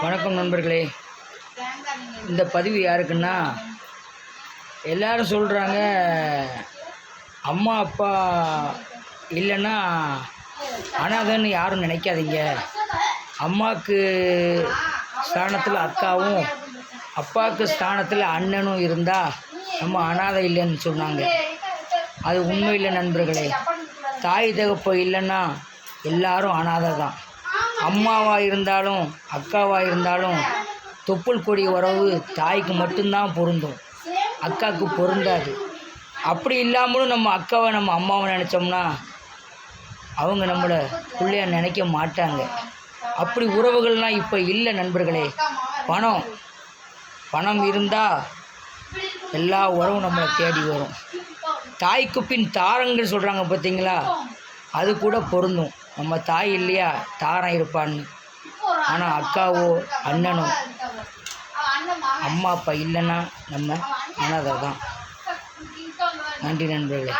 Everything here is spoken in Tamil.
வணக்கம் நண்பர்களே. இந்த பதிவு யாருக்குன்னா, எல்லாரும் சொல்கிறாங்க அம்மா அப்பா இல்லைன்னா அனாதைன்னு யாரும் நினைக்காதீங்க. அம்மாவுக்கு ஸ்தானத்தில் அக்காவும் அப்பாவுக்கு ஸ்தானத்தில் அண்ணனும் இருந்தால் நம்ம அனாதை இல்லைன்னு சொன்னாங்க. அது உண்மையில்லை நண்பர்களே. தாய் தகப்ப இல்லைன்னா எல்லாரும் அனாதை தான். அம்மாவாக இருந்தாலும் அக்காவாக இருந்தாலும் தொப்புள் கொடி உறவு தாய்க்கு மட்டும்தான் பொருந்தும், அக்காவுக்கு பொருந்தாது. அப்படி இல்லாமலும் நம்ம அக்காவை நம்ம அம்மாவை நினச்சோம்னா அவங்க நம்மளை பிள்ளைய நினைக்க மாட்டாங்க. அப்படி உறவுகள்லாம் இப்போ இல்லை நண்பர்களே. பணம் இருந்தால் எல்லா உறவும் நம்மளை தேடி வரும். தாய்க்கு பின் தாரங்கள் சொல்கிறாங்க பார்த்தீங்களா, அது கூட பொருந்தும். நம்ம தாய் இல்லையா தாரம் இருப்பான்னு. ஆனால் அக்காவோ அண்ணனோ அம்மா அப்பா இல்லைன்னா நம்ம அனாதை தான். நன்றி நண்பர்களே.